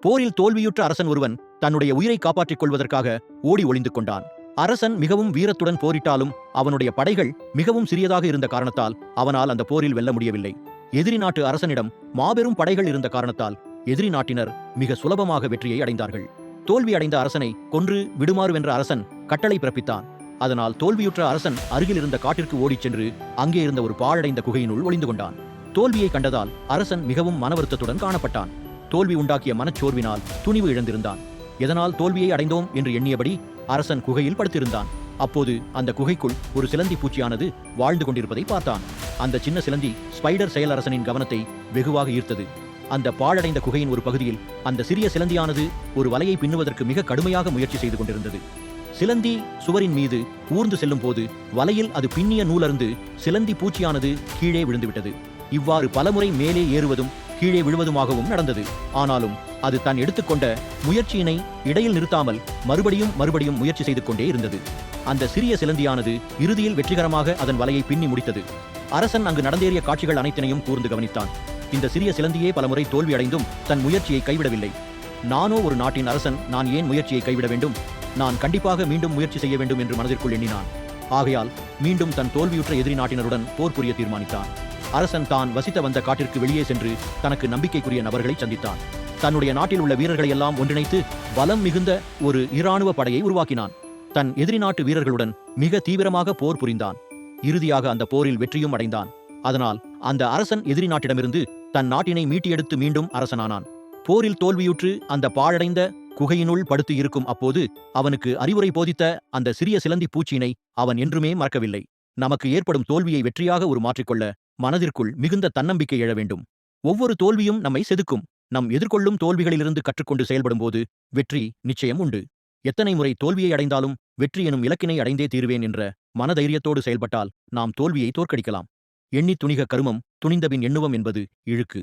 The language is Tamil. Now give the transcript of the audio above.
போரில் தோல்வியுற்ற அரசன் ஒருவன் தன்னுடைய உயிரை காப்பாற்றிக் கொள்வதற்காக ஓடி ஒளிந்து கொண்டான். அரசன் மிகவும் வீரத்துடன் போரிட்டாலும் அவனுடைய படைகள் மிகவும் சிறியதாக இருந்த காரணத்தால் அவனால் அந்த போரில் வெல்ல முடியவில்லை. எதிரி நாட்டு அரசனிடம் மாபெரும் படைகள் இருந்த காரணத்தால் எதிரி நாட்டினர் மிக சுலபமாக வெற்றியை அடைந்தார்கள். தோல்வி அடைந்த அரசனை கொன்று விடுமாறு வென்ற அரசன் கட்டளை பிறப்பித்தான். அதனால் தோல்வியுற்ற அரசன் அருகில் இருந்த காட்டிற்கு ஓடிச் சென்று அங்கே இருந்த ஒரு பாழடைந்த குகையினுள் ஒளிந்து கொண்டான். தோல்வியை கண்டதால் அரசன் மிகவும் மனவருத்தத்துடன் காணப்பட்டான். தோல்வி உண்டாக்கிய மனச்சோர்வினால் துணிவு இழந்திருந்தான். எதனால் தோல்வியை அடைந்தோம் என்று எண்ணியபடி அரசன் குகையில் படுத்திருந்தான். அப்போது அந்த குகைக்குள் ஒரு சிலந்தி பூச்சியானது வாழ்ந்து கொண்டிருப்பதை பார்த்தான். அந்த சின்ன சிலந்தி ஸ்பைடர் செயலரசனின் கவனத்தை வெகுவாக ஈர்த்தது. அந்த பாழடைந்த குகையின் ஒரு பகுதியில் அந்த சிறிய சிலந்தியானது ஒரு வலையை பின்னுவதற்கு மிக கடுமையாக முயற்சி செய்து கொண்டிருந்தது. சிலந்தி சுவரின் மீது ஊர்ந்து செல்லும் போது வலையில் அது பின்னிய நூலருந்து சிலந்தி பூச்சியானது கீழே விழுந்துவிட்டது. இவ்வாறு பலமுறை மேலே ஏறுவதும் கீழே விழுவதுமாகவும் நடந்தது. ஆனாலும் அது தான் எடுத்துக்கொண்ட முயற்சியினை இடையில் நிறுத்தாமல் மறுபடியும் முயற்சி செய்து கொண்டே இருந்தது. அந்த சிறிய சிலந்தியானது இறுதியில் வெற்றிகரமாக அதன் வலையை பின்னி முடித்தது. அரசன் அங்கு நடந்தேறிய காட்சிகள் அனைத்தினையும் கூர்ந்து கவனித்தான். இந்த சிறிய சிலந்தியே பலமுறை தோல்வி அடைந்தும் தன் முயற்சியை கைவிடவில்லை. நானோ ஒரு நாட்டின் அரசன், நான் ஏன் முயற்சியை கைவிட வேண்டும்? நான் கண்டிப்பாக மீண்டும் முயற்சி செய்ய வேண்டும் என்று மனதிற்குள் எண்ணினான். ஆகையால் மீண்டும் தன் தோல்வியுற்ற எதிரி நாட்டினருடன் போர் புரிய தீர்மானித்தான். அரசன் தான் வசித்த வந்த காட்டிற்கு வெளியே சென்று தனக்கு நம்பிக்கைக்குரிய நபர்களை சந்தித்தான். தன்னுடைய நாட்டில் உள்ள வீரர்களை எல்லாம் ஒன்றிணைத்து பலம் மிகுந்த ஒரு இராணுவ படையை உருவாக்கினான். தன் எதிரி நாட்டு வீரர்களுடன் மிக தீவிரமாக போர் புரிந்தான். இறுதியாக அந்த போரில் வெற்றியும் அடைந்தான். அதனால் அந்த அரசன் எதிரி நாட்டிடமிருந்து தன் நாட்டினை மீட்டியெடுத்து மீண்டும் அரசனானான். போரில் தோல்வியுற்று அந்த பாழடைந்த குகையினுள் படுத்து இருக்கும் அப்போது அவனுக்கு அறிவுரை போதித்த அந்த சிறிய சிலந்தி பூச்சியினை அவன் என்றுமே மறக்கவில்லை. நமக்கு ஏற்படும் தோல்வியை வெற்றியாக மாற்றிக்கொள்ள மனதிற்குள் மிகுந்த தன்னம்பிக்கை எழ வேண்டும். ஒவ்வொரு தோல்வியும் நம்மை செதுக்கும். நம் எதிர்கொள்ளும் தோல்விகளிலிருந்து கற்றுக்கொண்டு செயல்படும் போது வெற்றி நிச்சயம் உண்டு. எத்தனை முறை தோல்வியை அடைந்தாலும் வெற்றி எனும் இலக்கினை அடைந்தே தீருவேன் என்ற மனதைரியத்தோடு செயல்பட்டால் நாம் தோல்வியை தோற்கடிக்கலாம். எண்ணித் துணிக கருமம், துணிந்தபின் எண்ணுவம் என்பது இழுக்கு.